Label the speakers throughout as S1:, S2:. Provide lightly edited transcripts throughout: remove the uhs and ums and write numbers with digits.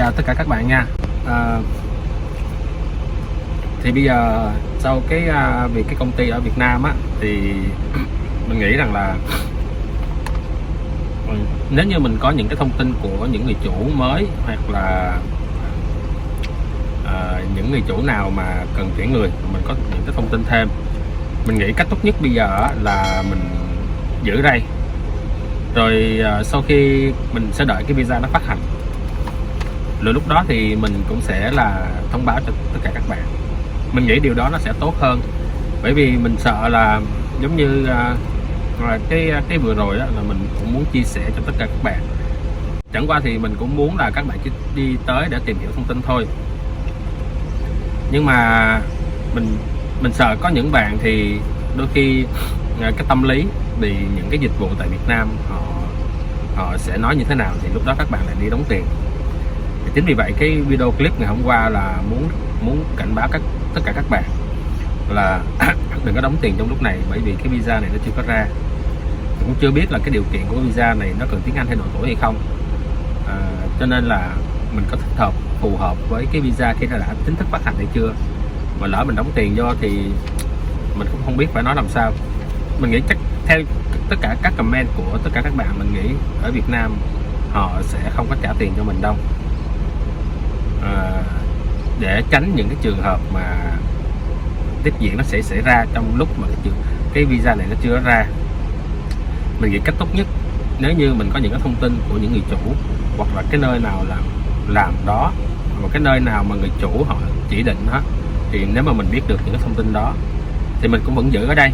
S1: Chào tất cả các bạn nha. Thì bây giờ sau việc cái công ty ở Việt Nam á, thì mình nghĩ rằng là nếu như mình có những cái thông tin của những người chủ mới, hoặc là những người chủ nào mà cần tuyển người, mình có những cái thông tin thêm, mình nghĩ cách tốt nhất bây giờ là mình giữ đây, rồi sau khi mình sẽ đợi cái visa nó phát hành, rồi lúc đó thì mình cũng sẽ là thông báo cho tất cả các bạn. Mình nghĩ điều đó nó sẽ tốt hơn, bởi vì mình sợ là giống như cái vừa rồi đó, là mình cũng muốn chia sẻ cho tất cả các bạn. Chẳng qua thì mình cũng muốn là các bạn chỉ đi tới để tìm hiểu thông tin thôi, nhưng mà mình sợ có những bạn thì đôi khi cái tâm lý vì những cái dịch vụ tại Việt Nam họ sẽ nói như thế nào, thì lúc đó các bạn lại đi đóng tiền. Thì chính vì vậy cái video clip ngày hôm qua là muốn cảnh báo tất cả các bạn là đừng có đóng tiền trong lúc này, bởi vì cái visa này nó chưa có ra, cũng chưa biết là cái điều kiện của visa này nó cần tiếng Anh hay độ tuổi hay không, cho nên là mình có thích hợp phù hợp với cái visa khi nó đã chính thức phát hành hay chưa. Mà lỡ mình đóng tiền vô thì mình cũng không biết phải nói làm sao. Mình nghĩ chắc theo tất cả các comment của tất cả các bạn, mình nghĩ ở Việt Nam họ sẽ không có trả tiền cho mình đâu, để tránh những cái trường hợp mà tiếp diễn nó sẽ xảy ra trong lúc mà cái visa này nó chưa ra. Mình nghĩ cách tốt nhất, nếu như mình có những cái thông tin của những người chủ, hoặc là cái nơi nào làm đó, hoặc cái nơi nào mà người chủ họ chỉ định đó, thì nếu mà mình biết được những cái thông tin đó thì mình cũng vẫn giữ ở đây,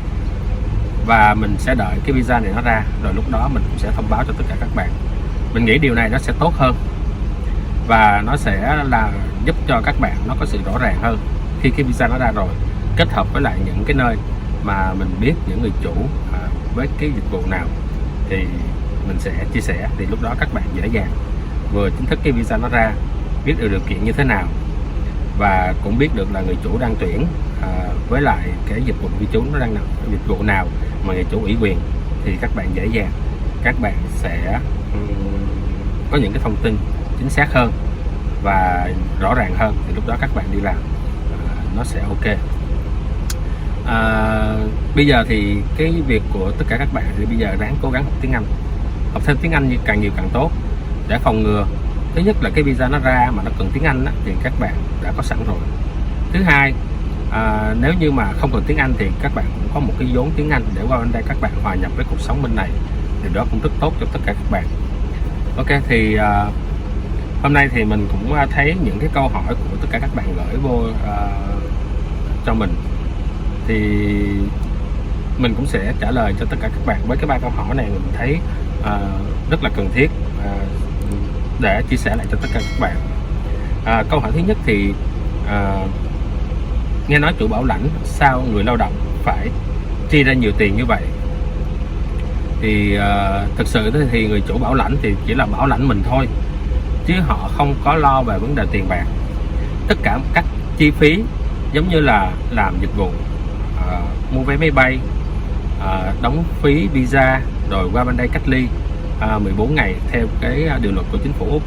S1: và mình sẽ đợi cái visa này nó ra, rồi lúc đó mình cũng sẽ thông báo cho tất cả các bạn. Mình nghĩ điều này nó sẽ tốt hơn, và nó sẽ là giúp cho các bạn nó có sự rõ ràng hơn khi cái visa nó ra rồi, kết hợp với lại những cái nơi mà mình biết những người chủ với cái dịch vụ nào thì mình sẽ chia sẻ. Thì lúc đó các bạn dễ dàng vừa chính thức cái visa nó ra, biết được điều kiện như thế nào, và cũng biết được là người chủ đang tuyển với lại cái dịch vụ vi trú nó đang nằm dịch vụ nào mà người chủ ủy quyền, thì các bạn dễ dàng, các bạn sẽ có những cái thông tin chính xác hơn và rõ ràng hơn, thì lúc đó các bạn đi làm nó sẽ ok. Bây giờ thì cái việc của tất cả các bạn thì bây giờ ráng cố gắng học tiếng Anh, học thêm tiếng Anh càng nhiều càng tốt, để phòng ngừa. Thứ nhất là cái visa nó ra mà nó cần tiếng Anh thì các bạn đã có sẵn rồi. Thứ hai, nếu như mà không cần tiếng Anh thì các bạn cũng có một cái vốn tiếng Anh để qua bên đây các bạn hòa nhập với cuộc sống bên này, thì đó cũng rất tốt cho tất cả các bạn. Ok, thì hôm nay thì mình cũng thấy những cái câu hỏi của tất cả các bạn gửi vô cho mình, thì mình cũng sẽ trả lời cho tất cả các bạn với cái 3 câu hỏi này. Mình thấy rất là cần thiết để chia sẻ lại cho tất cả các bạn. Câu hỏi thứ nhất thì nghe nói chủ bảo lãnh sao người lao động phải chi ra nhiều tiền như vậy. Thì thực sự thì người chủ bảo lãnh thì chỉ là bảo lãnh mình thôi, chứ họ không có lo về vấn đề tiền bạc. Tất cả các chi phí giống như là làm dịch vụ, mua vé máy bay, đóng phí visa, rồi qua bên đây cách ly 14 ngày theo cái điều luật của chính phủ Úc,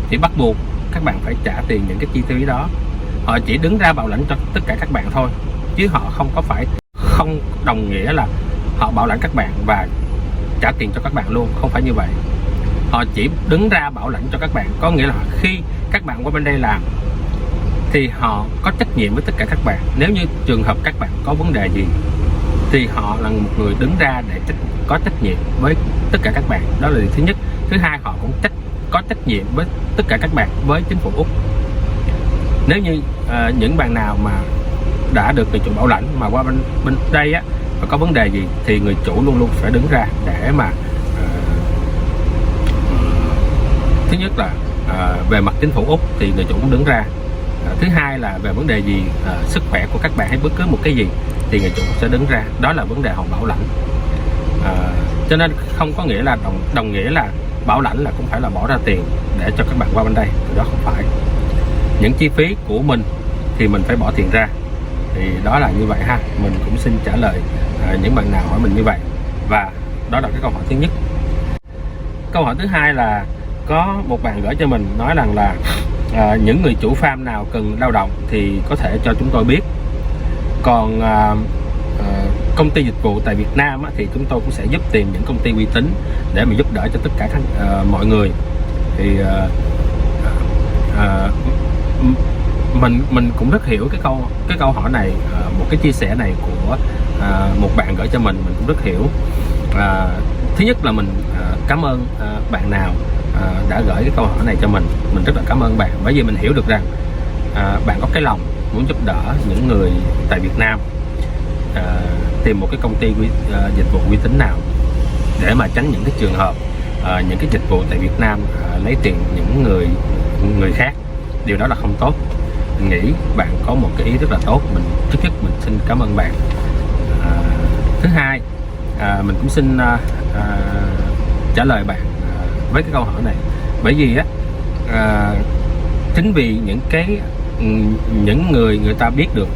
S1: thì bắt buộc các bạn phải trả tiền những cái chi phí đó. Họ chỉ đứng ra bảo lãnh cho tất cả các bạn thôi, chứ họ không đồng nghĩa là họ bảo lãnh các bạn và trả tiền cho các bạn luôn, không phải như vậy. Họ chỉ đứng ra bảo lãnh cho các bạn, có nghĩa là khi các bạn qua bên đây làm thì họ có trách nhiệm với tất cả các bạn. Nếu như trường hợp các bạn có vấn đề gì thì họ là một người đứng ra để có trách nhiệm với tất cả các bạn. Đó là điều thứ nhất. Thứ hai, họ cũng có trách nhiệm với tất cả các bạn với chính phủ Úc. Nếu như những bạn nào mà đã được người chủ bảo lãnh mà qua bên đây á, và có vấn đề gì thì người chủ luôn luôn phải đứng ra để mà thứ nhất là về mặt chính phủ Úc thì người chủ cũng đứng ra. Thứ hai là về vấn đề gì, sức khỏe của các bạn hay bất cứ một cái gì thì người chủ cũng sẽ đứng ra. Đó là vấn đề họ bảo lãnh. Cho nên không có nghĩa là đồng nghĩa là bảo lãnh là cũng phải là bỏ ra tiền để cho các bạn qua bên đây, thì đó không phải. Những chi phí của mình thì mình phải bỏ tiền ra, thì đó là như vậy ha. Mình cũng xin trả lời những bạn nào hỏi mình như vậy, và đó là cái câu hỏi thứ nhất. Câu hỏi thứ hai là có một bạn gửi cho mình nói rằng là những người chủ farm nào cần lao động thì có thể cho chúng tôi biết. Còn công ty dịch vụ tại Việt Nam thì chúng tôi cũng sẽ giúp tìm những công ty uy tín để mà giúp đỡ cho tất cả mọi người. Thì mình cũng rất hiểu cái câu hỏi này, một cái chia sẻ này của một bạn gửi cho mình cũng rất hiểu. Thứ nhất là mình cảm ơn bạn nào đã gửi cái câu hỏi này cho mình rất là cảm ơn bạn, bởi vì mình hiểu được rằng bạn có cái lòng muốn giúp đỡ những người tại Việt Nam tìm một cái công ty dịch vụ uy tín nào để mà tránh những cái trường hợp những cái dịch vụ tại Việt Nam lấy tiền những người khác. Điều đó là không tốt. Mình nghĩ bạn có một cái ý rất là tốt. Trước nhất mình xin cảm ơn bạn. Thứ hai, mình cũng xin trả lời bạn với cái câu hỏi này, bởi vì chính vì những người ta biết được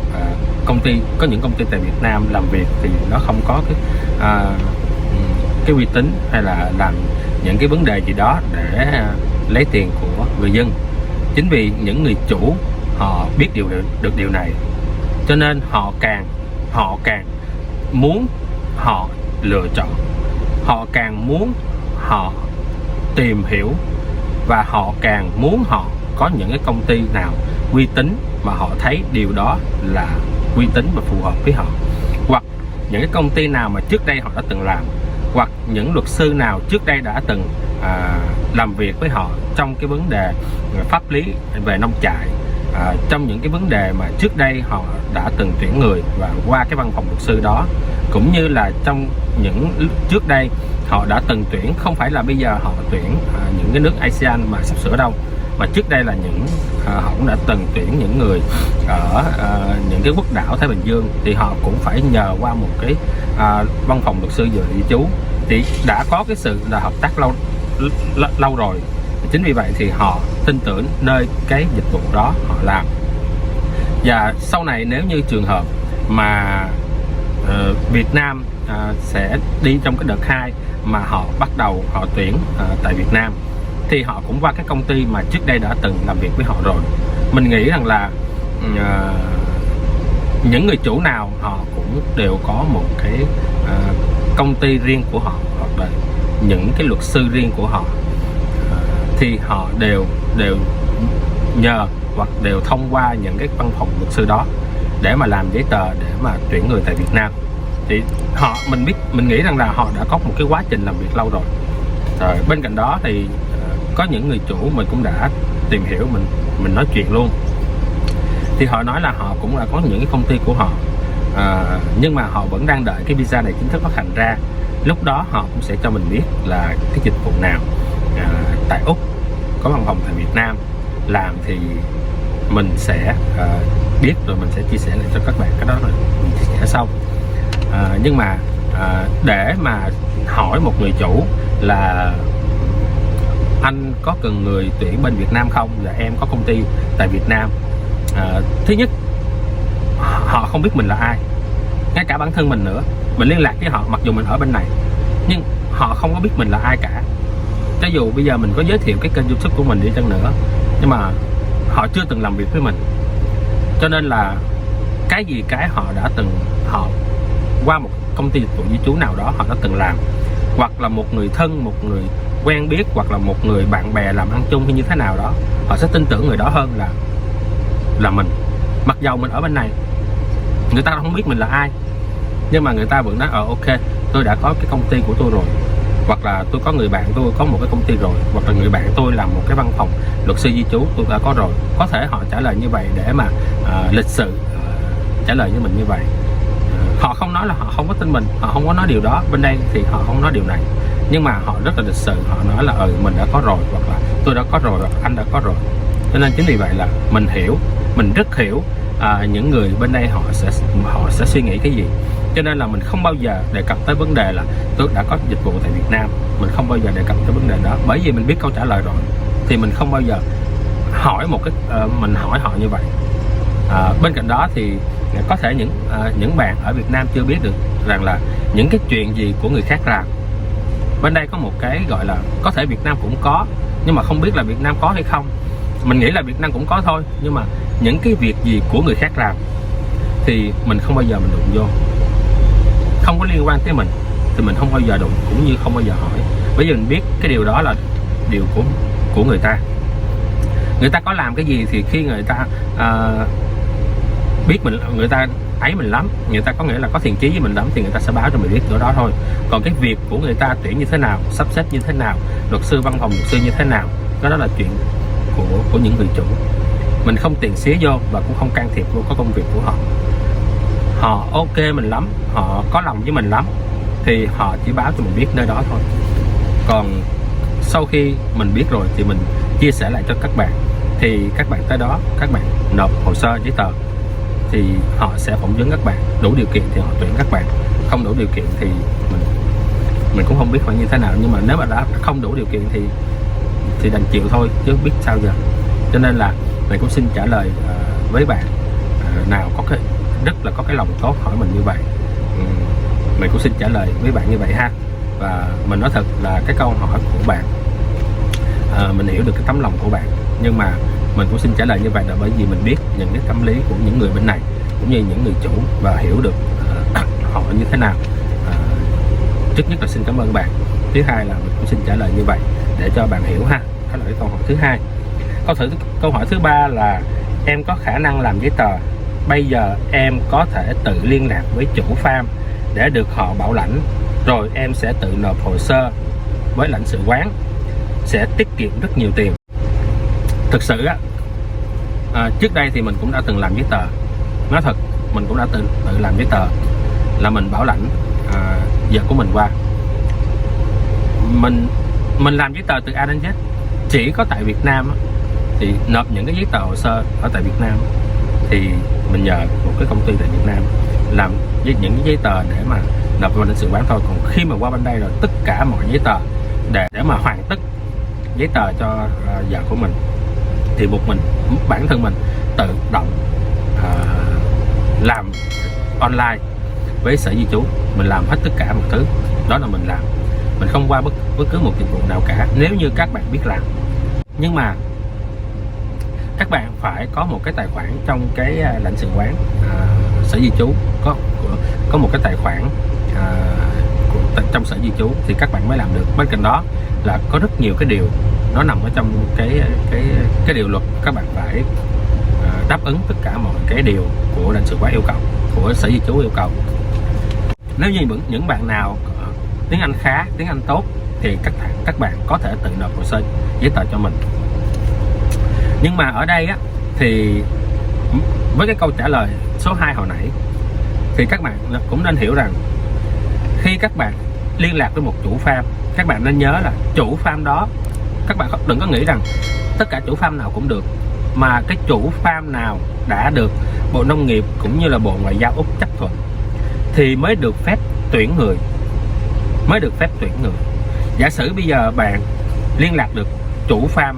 S1: có những công ty tại Việt Nam làm việc thì nó không có cái uy tín hay là làm những cái vấn đề gì đó để lấy tiền của người dân. Chính vì những người chủ họ biết được điều này, cho nên họ càng muốn họ lựa chọn, họ càng muốn họ tìm hiểu, và họ càng muốn họ có những cái công ty nào uy tín mà họ thấy điều đó là uy tín và phù hợp với họ, hoặc những cái công ty nào mà trước đây họ đã từng làm, hoặc những luật sư nào trước đây đã từng làm việc với họ trong cái vấn đề pháp lý về nông trại, trong những cái vấn đề mà trước đây họ đã từng tuyển người và qua cái văn phòng luật sư đó, cũng như là trong những trước đây họ đã từng tuyển, không phải là bây giờ họ tuyển những cái nước ASEAN mà sắp sửa đâu, mà trước đây là họ cũng đã từng tuyển những người ở những cái quốc đảo Thái Bình Dương, thì họ cũng phải nhờ qua một cái văn phòng luật sư di trú, thì đã có cái sự là hợp tác lâu rồi. Chính vì vậy thì họ tin tưởng nơi cái dịch vụ đó họ làm. Và sau này nếu như trường hợp mà Việt Nam sẽ đi trong cái đợt 2 mà họ bắt đầu họ tuyển tại Việt Nam, thì họ cũng qua cái công ty mà trước đây đã từng làm việc với họ rồi. Mình nghĩ rằng là những người chủ nào họ cũng đều có một cái công ty riêng của họ, hoặc là những cái luật sư riêng của họ, thì họ đều nhờ hoặc đều thông qua những cái văn phòng luật sư đó để mà làm giấy tờ để mà tuyển người tại Việt Nam. Thì mình nghĩ rằng là họ đã có một cái quá trình làm việc lâu rồi. Bên cạnh đó thì có những người chủ mình cũng đã tìm hiểu, mình nói chuyện luôn, thì họ nói là họ cũng đã có những cái công ty của họ, nhưng mà họ vẫn đang đợi cái visa này chính thức phát hành ra. Lúc đó họ cũng sẽ cho mình biết là cái dịch vụ nào tại Úc có văn phòng tại Việt Nam làm, thì mình sẽ biết rồi mình sẽ chia sẻ lại cho các bạn. Cái đó là mình chia sẻ sau. Nhưng mà để mà hỏi một người chủ là anh có cần người tuyển bên Việt Nam không, và em có công ty tại Việt Nam, thứ nhất họ không biết mình là ai. Ngay cả bản thân mình nữa, mình liên lạc với họ mặc dù mình ở bên này, nhưng họ không có biết mình là ai cả. Cho dù bây giờ mình có giới thiệu cái kênh YouTube của mình đi chăng nữa, nhưng mà họ chưa từng làm việc với mình. Cho nên là cái họ đã từng, họ qua một công ty dịch vụ di trú nào đó họ đã từng làm, hoặc là một người thân, một người quen biết, hoặc là một người bạn bè làm ăn chung hay như thế nào đó, họ sẽ tin tưởng người đó hơn là mình. Mặc dầu mình ở bên này, người ta không biết mình là ai, nhưng mà người ta vẫn nói ok, tôi đã có cái công ty của tôi rồi, hoặc là tôi có người bạn tôi có một cái công ty rồi, hoặc là người bạn tôi làm một cái văn phòng luật sư di trú tôi đã có rồi. Có thể họ trả lời như vậy để mà lịch sự trả lời với mình như vậy. Họ không nói là họ không có tin mình, họ không có nói điều đó. Bên đây thì họ không nói điều này, nhưng mà họ rất là lịch sự, họ nói là mình đã có rồi, hoặc là tôi đã có rồi, hoặc anh đã có rồi. Cho nên chính vì vậy là mình rất hiểu những người bên đây họ sẽ suy nghĩ cái gì. Cho nên là mình không bao giờ đề cập tới vấn đề là tôi đã có dịch vụ tại Việt Nam. Mình không bao giờ đề cập tới vấn đề đó, bởi vì mình biết câu trả lời rồi, thì mình không bao giờ hỏi mình hỏi họ như vậy. Bên cạnh đó thì có thể những bạn ở Việt Nam chưa biết được rằng là những cái chuyện gì của người khác làm. Bên đây có một cái gọi là, có thể Việt Nam cũng có, nhưng mà không biết là Việt Nam có hay không. Mình nghĩ là Việt Nam cũng có thôi, nhưng mà những cái việc gì của người khác làm thì mình không bao giờ mình đụng vô, không có liên quan tới mình thì mình không bao giờ đụng, cũng như không bao giờ hỏi. Bởi vì mình biết cái điều đó là điều của người ta. Người ta có làm cái gì thì khi người ta biết mình, người ta ấy mình lắm, người ta có nghĩa là có thiện chí với mình lắm, thì người ta sẽ báo cho mình biết chỗ đó thôi. Còn cái việc của người ta tuyển như thế nào, sắp xếp như thế nào, luật sư văn phòng luật sư như thế nào, đó là chuyện của những người chủ. Mình không tiền xía vô và cũng không can thiệp vô có công việc của họ. Họ ok mình lắm, họ có lòng với mình lắm thì họ chỉ báo cho mình biết nơi đó thôi. Còn sau khi mình biết rồi thì mình chia sẻ lại cho các bạn, thì các bạn tới đó các bạn nộp hồ sơ giấy tờ thì họ sẽ phỏng vấn các bạn. Đủ điều kiện thì họ tuyển các bạn, không đủ điều kiện thì mình cũng không biết phải như thế nào. Nhưng mà nếu mà đã không đủ điều kiện thì đành chịu thôi, chứ biết sao giờ. Cho nên là mình cũng xin trả lời với bạn nào có cái rất là có cái lòng tốt hỏi mình như vậy. Mình cũng xin trả lời với bạn như vậy ha. Và mình nói thật là cái câu hỏi của bạn, mình hiểu được cái tấm lòng của bạn, nhưng mà mình cũng xin trả lời như vậy là bởi vì mình biết những cái tâm lý của những người bên này cũng như những người chủ, và hiểu được họ như thế nào. Trước nhất là xin cảm ơn bạn, thứ hai là mình cũng xin trả lời như vậy để cho bạn hiểu ha. Đó là cái câu hỏi thứ hai. Câu hỏi thứ ba là em có khả năng làm giấy tờ, bây giờ em có thể tự liên lạc với chủ farm để được họ bảo lãnh, rồi em sẽ tự nộp hồ sơ với lãnh sự quán, sẽ tiết kiệm rất nhiều tiền. Thực sự á, trước đây thì mình cũng đã từng làm giấy tờ. Nói thật, mình cũng đã tự làm giấy tờ, là mình bảo lãnh vợ của mình qua. Mình làm giấy tờ từ A đến Z. Chỉ có tại Việt Nam á, thì nộp những cái giấy tờ hồ sơ ở tại Việt Nam thì mình nhờ một cái công ty tại Việt Nam làm với những cái giấy tờ để mà nộp vào lãnh sự quán thôi. Còn khi mà qua bên đây rồi, tất cả mọi giấy tờ để mà hoàn tất giấy tờ cho vợ của mình thì bản thân mình tự động làm online với sở di trú. Mình làm hết tất cả mọi thứ đó là mình làm, mình không qua bất cứ một dịch vụ nào cả, nếu như các bạn biết làm. Nhưng mà các bạn phải có một cái tài khoản trong cái lãnh sự quán, sở di trú có một cái tài khoản trong sở di trú thì các bạn mới làm được. Bên cạnh đó là có rất nhiều cái điều nó nằm ở trong cái điều luật, các bạn phải đáp ứng tất cả mọi cái điều của lãnh sự quán yêu cầu, của sở di trú yêu cầu. Nếu như những bạn nào tiếng Anh khá, tiếng Anh tốt thì các bạn có thể tự nộp hồ sơ giấy tờ cho mình. Nhưng mà ở đây á, thì với cái câu trả lời số 2 hồi nãy thì các bạn cũng nên hiểu rằng khi các bạn liên lạc với một chủ farm, các bạn nên nhớ là chủ farm đó, các bạn đừng có nghĩ rằng tất cả chủ farm nào cũng được, mà cái chủ farm nào đã được Bộ Nông nghiệp cũng như là Bộ Ngoại giao Úc chấp thuận thì mới được phép tuyển người. Giả sử bây giờ bạn liên lạc được chủ farm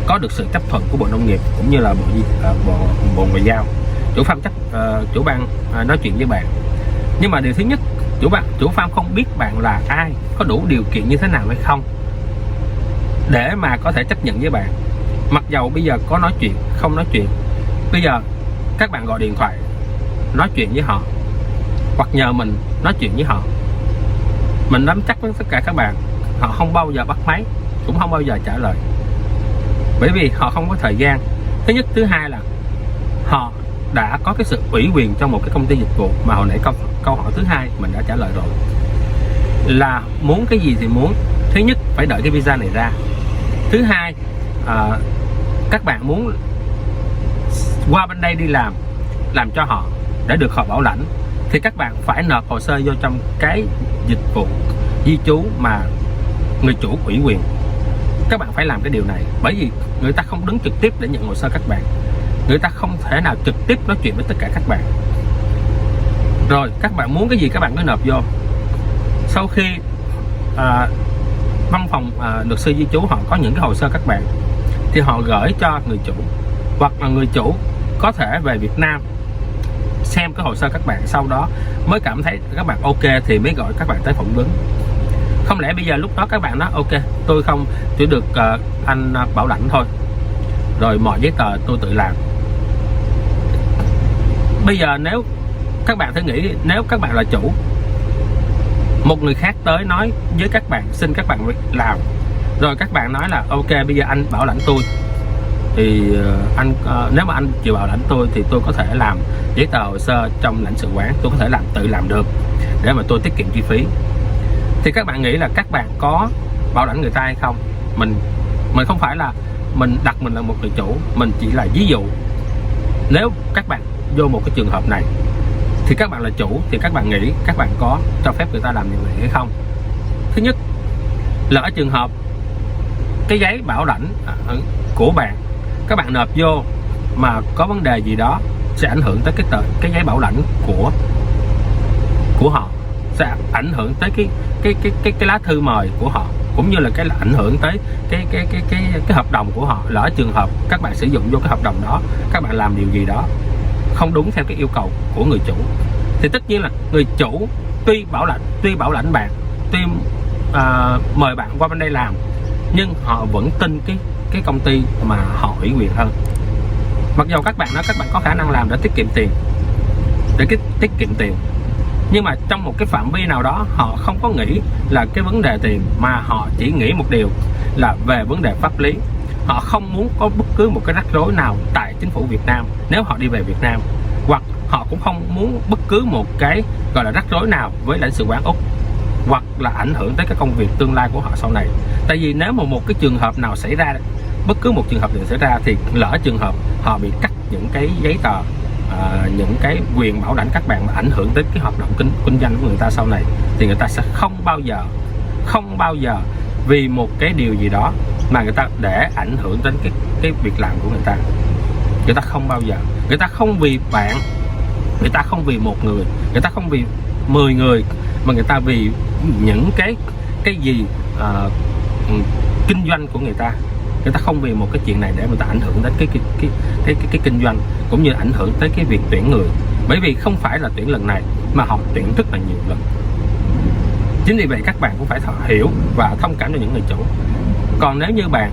S1: có được sự chấp thuận của Bộ Nông nghiệp cũng như là Bộ Ngoại giao, chủ ban nói chuyện với bạn, nhưng mà điều thứ nhất, chủ farm không biết bạn là ai, có đủ điều kiện như thế nào hay không để mà có thể chấp nhận với bạn. Mặc dầu bây giờ có nói chuyện không nói chuyện, bây giờ các bạn gọi điện thoại nói chuyện với họ hoặc nhờ mình nói chuyện với họ, mình nắm chắc với tất cả các bạn, họ không bao giờ bắt máy, cũng không bao giờ trả lời, bởi vì họ không có thời gian. Thứ nhất, thứ hai là họ đã có cái sự ủy quyền trong một cái công ty dịch vụ mà hồi nãy câu hỏi thứ hai mình đã trả lời rồi, là muốn cái gì thì muốn. Thứ nhất, phải đợi cái visa này ra. Thứ hai, các bạn muốn qua bên đây đi làm cho họ để được họ bảo lãnh thì các bạn phải nộp hồ sơ vô trong cái dịch vụ di trú mà người chủ ủy quyền. Các bạn phải làm cái điều này, bởi vì người ta không đứng trực tiếp để nhận hồ sơ các bạn, người ta không thể nào trực tiếp nói chuyện với tất cả các bạn. Rồi các bạn muốn cái gì các bạn cứ nộp vô. Sau khi văn phòng luật sư di trú họ có những cái hồ sơ các bạn thì họ gửi cho người chủ, hoặc là người chủ có thể về Việt Nam xem cái hồ sơ các bạn, sau đó mới cảm thấy các bạn ok thì mới gọi các bạn tới phỏng vấn. Không lẽ bây giờ lúc đó các bạn nói ok, tôi không chỉ được anh bảo lãnh thôi, rồi mọi giấy tờ tôi tự làm. Bây giờ nếu các bạn thử nghĩ, nếu các bạn là chủ, một người khác tới nói với các bạn, xin các bạn làm, rồi các bạn nói là ok bây giờ anh bảo lãnh tôi, thì nếu mà anh chịu bảo lãnh tôi thì tôi có thể làm giấy tờ hồ sơ trong lãnh sự quán, tôi có thể tự làm được để mà tôi tiết kiệm chi phí. Thì các bạn nghĩ là các bạn có bảo lãnh người ta hay không? Mình không phải là mình đặt mình là một người chủ, mình chỉ là ví dụ. Nếu các bạn vô một cái trường hợp này thì các bạn là chủ, thì các bạn nghĩ các bạn có cho phép người ta làm điều này hay không? Thứ nhất, lỡ trường hợp cái giấy bảo lãnh của bạn, các bạn nộp vô mà có vấn đề gì đó, sẽ ảnh hưởng tới cái giấy bảo lãnh của họ, sẽ ảnh hưởng tới cái lá thư mời của họ, cũng như là cái ảnh hưởng tới cái hợp đồng của họ. Lỡ trường hợp các bạn sử dụng vô cái hợp đồng đó, các bạn làm điều gì đó không đúng theo cái yêu cầu của người chủ, thì tất nhiên là người chủ tuy bảo lãnh bạn, tuy mời bạn qua bên đây làm, nhưng họ vẫn tin cái công ty mà họ ủy quyền hơn. Mặc dù các bạn nói các bạn có khả năng làm để tiết kiệm tiền, nhưng mà trong một cái phạm vi nào đó họ không có nghĩ là cái vấn đề tiền, mà họ chỉ nghĩ một điều là về vấn đề pháp lý. Họ không muốn có bất cứ một cái rắc rối nào tại chính phủ Việt Nam nếu họ đi về Việt Nam, hoặc họ cũng không muốn bất cứ một cái gọi là rắc rối nào với lãnh sự quán Úc, hoặc là ảnh hưởng tới cái công việc tương lai của họ sau này. Tại vì nếu mà một cái trường hợp nào xảy ra, bất cứ một trường hợp nào xảy ra, thì lỡ trường hợp họ bị cắt những cái giấy tờ, những cái quyền bảo lãnh các bạn, mà ảnh hưởng tới cái hoạt động kinh doanh của người ta sau này, thì người ta sẽ không bao giờ vì một cái điều gì đó mà người ta để ảnh hưởng đến cái việc làm của người ta. Người ta không bao giờ, người ta không vì bạn, người ta không vì một người, người ta không vì 10 người, mà người ta vì những cái gì kinh doanh của người ta. Người ta không vì một cái chuyện này để người ta ảnh hưởng đến cái kinh doanh, cũng như ảnh hưởng tới cái việc tuyển người. Bởi vì không phải là tuyển lần này mà họ tuyển rất là nhiều lần. Chính vì vậy các bạn cũng phải hiểu và thông cảm cho những người chủ. Còn nếu như bạn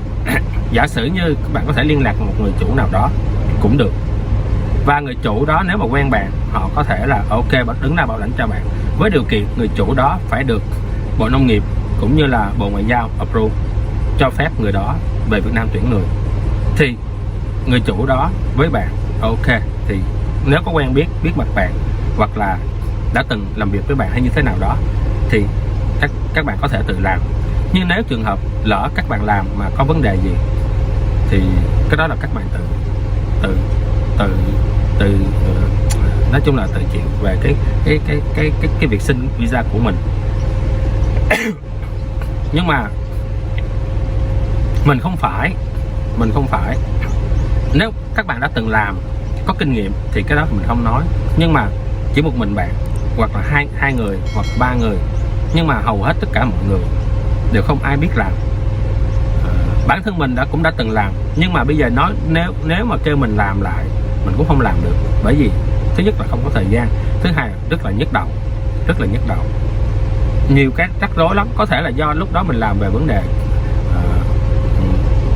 S1: giả sử như các bạn có thể liên lạc một người chủ nào đó cũng được, và người chủ đó nếu mà quen bạn, họ có thể là ok đứng ra bảo lãnh cho bạn, với điều kiện người chủ đó phải được Bộ Nông nghiệp cũng như là Bộ Ngoại giao approve, cho phép người đó về Việt Nam tuyển người. Thì người chủ đó với bạn ok, thì nếu có quen biết mặt bạn, hoặc là đã từng làm việc với bạn hay như thế nào đó, thì các bạn có thể tự làm. Nhưng nếu trường hợp lỡ các bạn làm mà có vấn đề gì, thì cái đó là các bạn tự nói chung là tự chịu về cái việc xin visa của mình. Nhưng mà mình không phải nếu các bạn đã từng làm, có kinh nghiệm thì cái đó mình không nói. Nhưng mà chỉ một mình bạn, hoặc là hai người hoặc 3 người, nhưng mà hầu hết tất cả mọi người đều không ai biết làm. Bản thân mình cũng đã từng làm, nhưng mà bây giờ nói nếu mà kêu mình làm lại, mình cũng không làm được. Bởi vì thứ nhất là không có thời gian, thứ hai là rất là nhức đầu, nhiều cái rắc rối lắm. Có thể là do lúc đó mình làm về vấn đề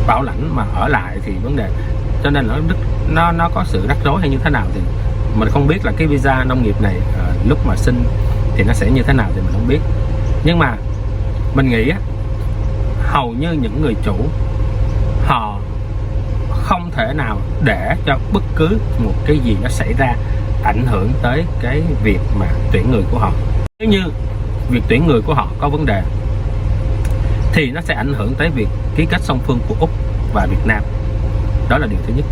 S1: bảo lãnh mà ở lại thì vấn đề, cho nên nó có sự rắc rối hay như thế nào thì mình không biết. Là cái visa nông nghiệp này lúc mà xin thì nó sẽ như thế nào thì mình không biết. Nhưng mà mình nghĩ hầu như những người chủ họ không thể nào để cho bất cứ một cái gì nó xảy ra ảnh hưởng tới cái việc mà tuyển người của họ. Nếu như việc tuyển người của họ có vấn đề thì nó sẽ ảnh hưởng tới việc ký kết song phương của Úc và Việt Nam. Đó là điều thứ nhất.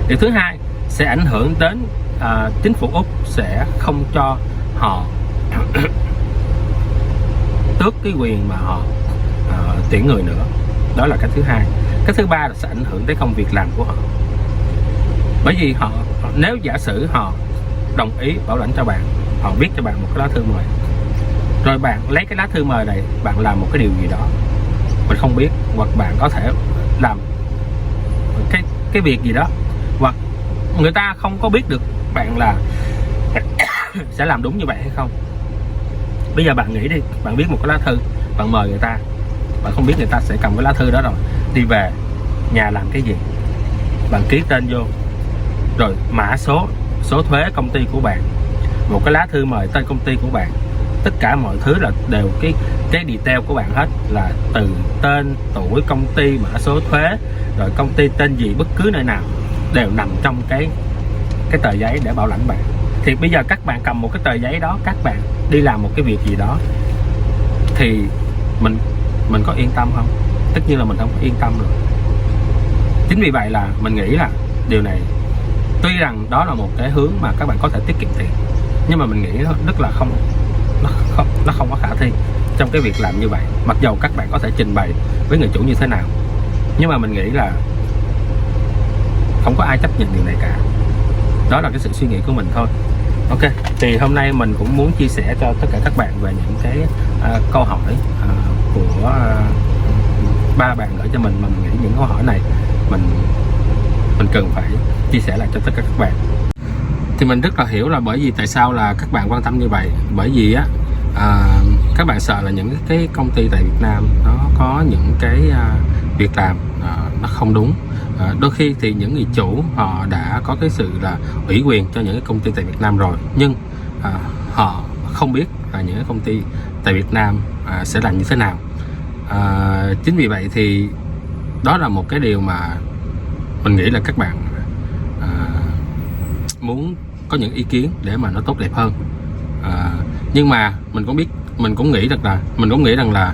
S1: Điều thứ hai, sẽ ảnh hưởng đến chính phủ Úc sẽ không cho họ tước cái quyền mà họ tuyển người nữa. Đó là cái thứ hai. Cái thứ ba là sẽ ảnh hưởng tới công việc làm của họ. Bởi vì họ, nếu giả sử họ đồng ý bảo lãnh cho bạn, họ viết cho bạn một cái lá thư mời, rồi bạn lấy cái lá thư mời này, bạn làm một cái điều gì đó mình không biết, hoặc bạn có thể làm cái việc gì đó, hoặc người ta không có biết được bạn là sẽ làm đúng như vậy hay không. Bây giờ bạn nghĩ đi, bạn viết một cái lá thư, bạn mời người ta, bạn không biết người ta sẽ cầm cái lá thư đó rồi đi về nhà làm cái gì. bạn ký tên vô, rồi mã số thuế công ty của bạn, một cái lá thư mời tên công ty của bạn, tất cả mọi thứ là đều cái detail của bạn hết, là từ tên, tuổi, công ty, mã số thuế, rồi công ty tên gì, bất cứ nơi nào đều nằm trong cái tờ giấy để bảo lãnh bạn. Thì bây giờ các bạn cầm một cái tờ giấy đó, các bạn đi làm một cái việc gì đó thì mình có yên tâm không? Tất nhiên là mình không có yên tâm rồi. Chính vì vậy là mình nghĩ là điều này, tuy rằng đó là một cái hướng mà các bạn có thể tiết kiệm tiền, nhưng mà mình nghĩ nó rất là nó không có khả thi trong cái việc làm như vậy. Mặc dầu các bạn có thể trình bày với người chủ như thế nào, nhưng mà mình nghĩ là không có ai chấp nhận điều này cả. Đó là cái sự suy nghĩ của mình thôi. Ok, thì hôm nay mình cũng muốn chia sẻ cho tất cả các bạn về những cái câu hỏi của ba bạn gửi cho mình, mà mình nghĩ những câu hỏi này mình cần phải chia sẻ lại cho tất cả các bạn. Thì mình rất là hiểu là bởi vì tại sao là các bạn quan tâm như vậy. Bởi vì á các bạn sợ là những cái công ty tại Việt Nam nó có những cái việc làm nó không đúng. Đôi khi thì những người chủ họ đã có cái sự là ủy quyền cho những cái công ty tại Việt Nam rồi, nhưng họ không biết là những cái công ty tại Việt Nam sẽ làm như thế nào. Chính vì vậy thì đó là một cái điều mà mình nghĩ là các bạn muốn có những ý kiến để mà nó tốt đẹp hơn. Nhưng mà mình cũng nghĩ rằng là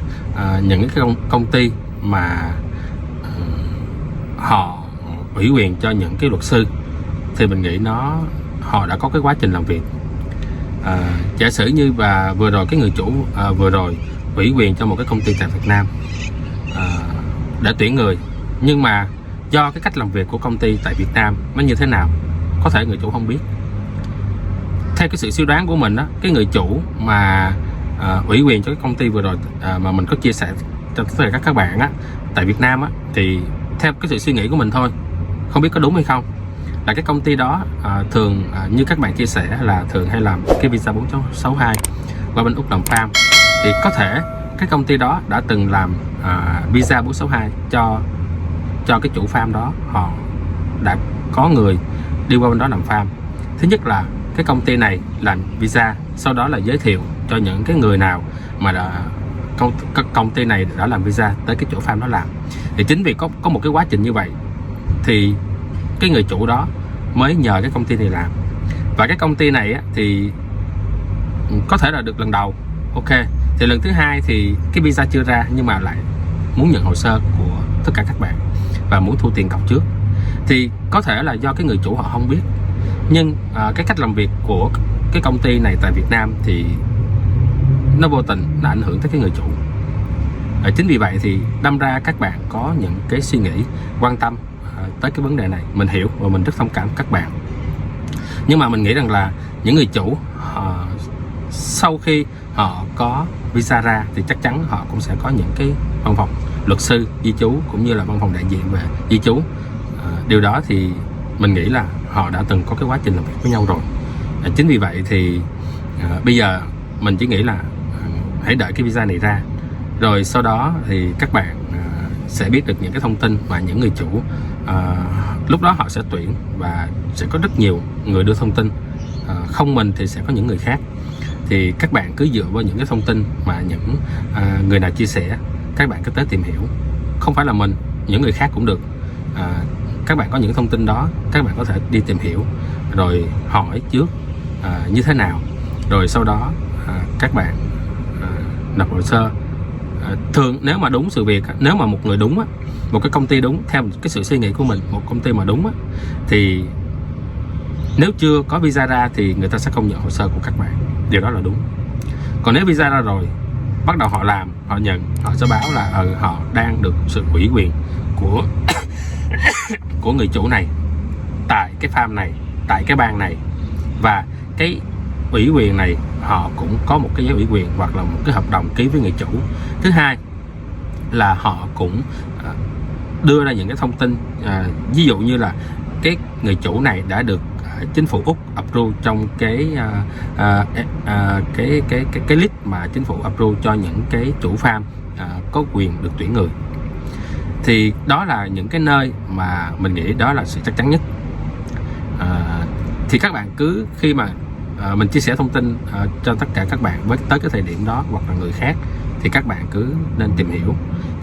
S1: những cái công ty mà họ ủy quyền cho những cái luật sư thì mình nghĩ họ đã có cái quá trình làm việc. Giả sử như và vừa rồi cái người chủ vừa rồi ủy quyền cho một cái công ty tại Việt Nam để tuyển người, nhưng mà do cái cách làm việc của công ty tại Việt Nam nó như thế nào, có thể người chủ không biết. Theo cái sự suy đoán của mình á, cái người chủ mà ủy quyền cho cái công ty vừa rồi mà mình có chia sẻ cho tất cả các bạn á tại Việt Nam á, thì theo cái sự suy nghĩ của mình thôi, không biết có đúng hay không, là cái công ty đó thường như các bạn chia sẻ là thường hay làm cái visa 462 qua bên Úc làm farm. Thì có thể cái công ty đó đã từng làm visa 462 cho cái chủ farm đó, họ đã có người đi qua bên đó làm farm. Thứ nhất là cái công ty này làm visa, sau đó là giới thiệu cho những cái người nào mà công ty này đã làm visa tới cái chỗ farm đó làm. Thì chính vì có một cái quá trình như vậy thì cái người chủ đó mới nhờ cái công ty này làm. Và cái công ty này á, thì có thể là được lần đầu, ok, thì lần thứ hai thì cái visa chưa ra nhưng mà lại muốn nhận hồ sơ của tất cả các bạn và muốn thu tiền cọc trước. Thì có thể là do cái người chủ họ không biết, nhưng cái cách làm việc của cái công ty này tại Việt Nam thì nó vô tình là ảnh hưởng tới cái người chủ. Chính vì vậy thì đâm ra các bạn có những cái suy nghĩ quan tâm tới cái vấn đề này. Mình hiểu và mình rất thông cảm các bạn. Nhưng mà mình nghĩ rằng là những người chủ sau khi họ có visa ra thì chắc chắn họ cũng sẽ có những cái văn phòng luật sư di trú cũng như là văn phòng đại diện về di trú. Điều đó thì mình nghĩ là họ đã từng có cái quá trình làm việc với nhau rồi. Chính vì vậy thì bây giờ mình chỉ nghĩ là hãy đợi cái visa này ra, rồi sau đó thì các bạn sẽ biết được những cái thông tin mà những người chủ lúc đó họ sẽ tuyển, và sẽ có rất nhiều người đưa thông tin. Không mình thì sẽ có những người khác. Thì các bạn cứ dựa vào những cái thông tin mà những người nào chia sẻ, các bạn cứ tới tìm hiểu. Không phải là mình, những người khác cũng được. Các bạn có những thông tin đó, các bạn có thể đi tìm hiểu rồi hỏi trước như thế nào, rồi sau đó các bạn nộp hồ sơ. Thường nếu mà đúng sự việc, nếu mà một người đúng á, một cái công ty đúng theo cái sự suy nghĩ của mình, một công ty mà đúng á, thì nếu chưa có visa ra thì người ta sẽ không nhận hồ sơ của các bạn. Điều đó là đúng. Còn nếu visa ra rồi, bắt đầu họ làm, họ nhận, họ sẽ báo là họ đang được sự ủy quyền của của người chủ này tại cái farm này, tại cái bang này, và cái ủy quyền này họ cũng có một cái giấy ủy quyền hoặc là một cái hợp đồng ký với người chủ. Thứ hai là họ cũng đưa ra những cái thông tin, ví dụ như là cái người chủ này đã được chính phủ Úc approve trong cái list mà chính phủ approve cho những cái chủ farm có quyền được tuyển người. Thì đó là những cái nơi mà mình nghĩ đó là sự chắc chắn nhất. Thì các bạn cứ khi mà mình chia sẻ thông tin cho tất cả các bạn với tới cái thời điểm đó hoặc là người khác, thì các bạn cứ nên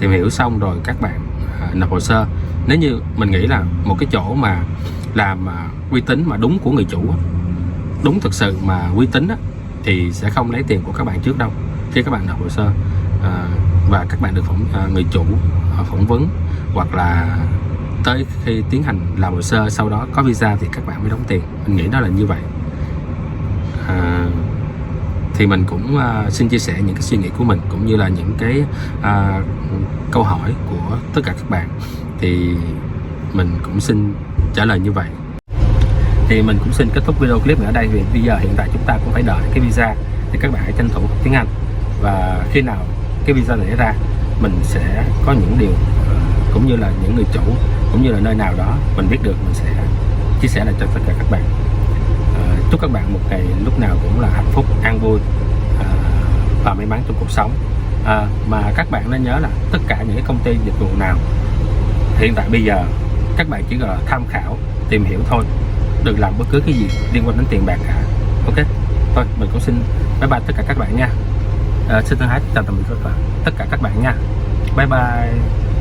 S1: tìm hiểu xong rồi các bạn nộp hồ sơ. Nếu như mình nghĩ là một cái chỗ mà làm uy tín mà đúng của người chủ á, đúng thực sự mà uy tín á, thì sẽ không lấy tiền của các bạn trước đâu. Khi các bạn nộp hồ sơ và các bạn được người chủ phỏng vấn, hoặc là tới khi tiến hành làm hồ sơ sau đó có visa thì các bạn mới đóng tiền. Mình nghĩ đó là như vậy. Thì mình cũng xin chia sẻ những cái suy nghĩ của mình cũng như là những cái câu hỏi của tất cả các bạn, thì mình cũng xin trả lời như vậy. Thì mình cũng xin kết thúc video clip ở đây, vì bây giờ hiện tại chúng ta cũng phải đợi cái visa, thì các bạn hãy tranh thủ học tiếng Anh, và khi nào cái visa này ra mình sẽ có những điều cũng như là những người chủ cũng như là nơi nào đó mình biết được, mình sẽ chia sẻ lại cho tất cả các bạn. Chúc các bạn một ngày lúc nào cũng là hạnh phúc, an vui và may mắn trong cuộc sống. Mà các bạn nên nhớ là tất cả những cái công ty dịch vụ nào hiện tại bây giờ các bạn chỉ là tham khảo, tìm hiểu thôi, đừng làm bất cứ cái gì liên quan đến tiền bạc cả. Ok, thôi mình cũng xin bye bye tất cả các bạn nha. Xin thân ái chào tạm biệt tất cả các bạn nha. Bye bye.